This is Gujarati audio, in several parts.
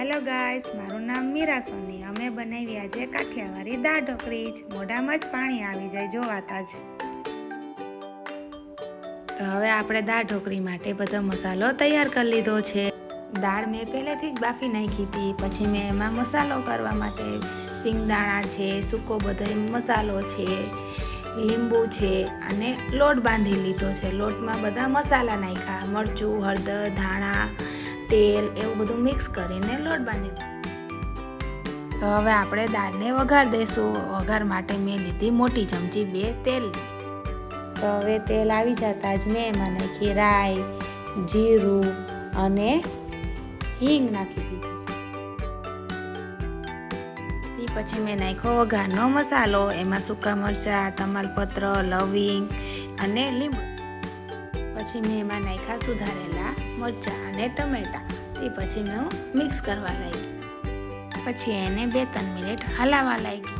હેલો ગાઈસ, મારું નામ મીરા સોની. અમે બનાવી આજે કાઠિયાવાડી દાળ ઢોકળી જ. મોઢામાં જ પાણી આવી જાય જોવાતા જ. તો હવે આપણે દાળ ઢોકળી માટે બધો મસાલો તૈયાર કરી લીધો છે. દાળ મેં પહેલેથી જ બાફી નાખી હતી. પછી મેં એમાં મસાલો કરવા માટે સિંગદાણા છે, સૂકો બધો મસાલો છે, લીંબુ છે અને લોટ બાંધી લીધો છે. લોટમાં બધા મસાલા નાખ્યા, મરચું, હળદર, ધાણા, તેલ એવું બધું મિક્સ કરીને લોટ બાંધી. તો હવે આપણે દાળને વઘાર દઈશું. વઘાર માટે મેં લીધી મોટી ચમચી 2 તેલ. તો હવે તેલ આવી જતા જ મેં એમાં નાખી રાઈ, જીરું અને હિંગ નાખી દીધી છે. પછી મેં નાખ્યો વઘારનો મસાલો. એમાં સૂકા મરચાં, તમાલપત્ર, લવિંગ અને લીંબુ. પછી મેં એમાં નાખ્યા સુધારેલા મરચાં અને ટમેટા. તે પછી મેં મિક્સ કરવા લાગી. પછી એને 2-3 મિનિટ હલાવવા લાગી.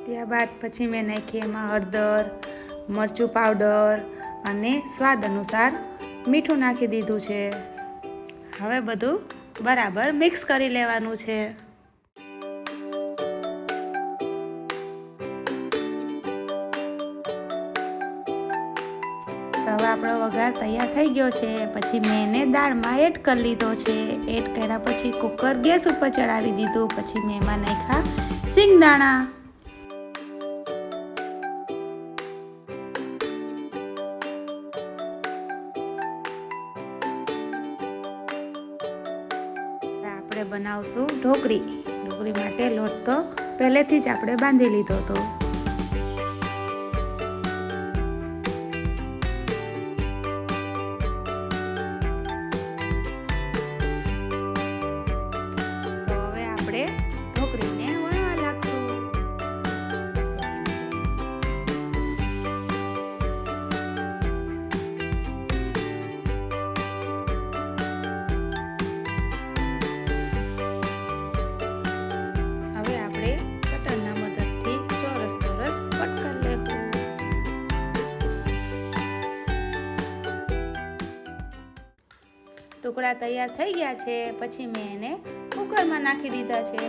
ત્યારબાદ પછી મેં નાખી એમાં હળદર, મરચું પાવડર અને સ્વાદ અનુસાર મીઠું નાખી દીધું છે. હવે બધું બરાબર મિક્સ કરી લેવાનું છે. તો હવે આપણો વઘાર તૈયાર થઈ ગયો છે. પછી મેં એને દાળમાં એડ કરી લીધો છે. એડ કર્યા પછી કુકર ગેસ ઉપર ચડાવી દીધું. પછી મેં એમાં નાખ્યા સિંગદાણા. આપણે બનાવશું ઢોકળી. ઢોકળી માટે લોટ તો પહેલેથી જ આપણે બાંધી લીધો હતો. ઢોકળીને વણવા લાગશું. હવે આપણે કટરના મદદથી ચોરસ કટ કરી લેવું. ટુકડા તૈયાર થઈ ગયા છે. પછી મેં એને કુકરમાં નાખી દીધા છે.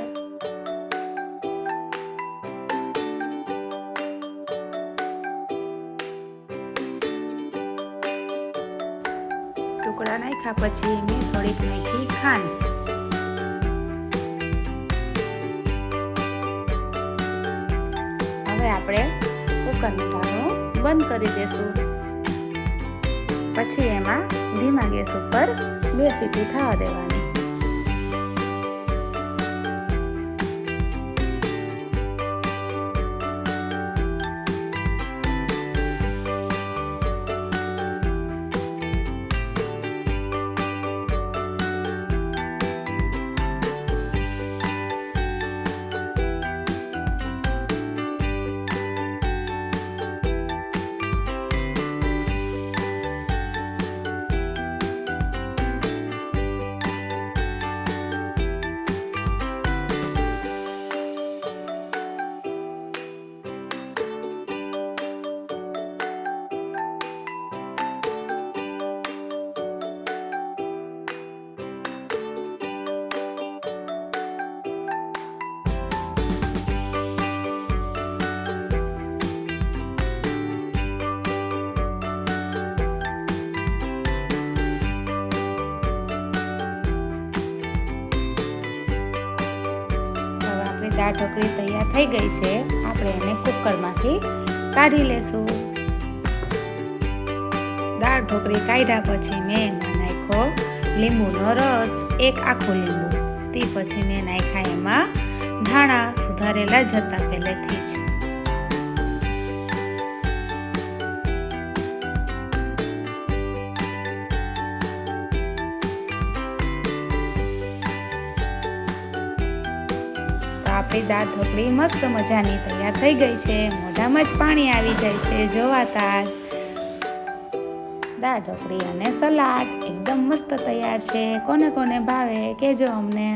ટુકડા નાખ્યા પછી મેં થોડીક નાખી ખાંડ. હવે આપણે કુકરનું ઢાંકણું બંધ કરી દેશું. પછી એમાં ધીમા ગેસ ઉપર 2 સીટી થવા દેવાની. દાળ ઢોકળી તૈયાર થઈ ગઈ છે. આપણે એને કુકરમાંથી કાઢી લેશું. દાળ ઢોકળી કાઢ્યા પછી મેં એમાં નાખ્યો લીંબુનો રસ, 1 આખું લીંબુ. તે પછી મેં નાખ્યા એમાં ધાણા સુધારેલા જ હતા પહેલેથી જ. આપણી દાળ ઢોકળી મસ્ત મજાની તૈયાર થઈ ગઈ છે. મોઢામાં જ પાણી આવી જાય છે જોવાતા જ. દાળ ઢોકળી અને સલાડ એકદમ મસ્ત તૈયાર છે. કોને કોને ભાવે કહેજો અમને.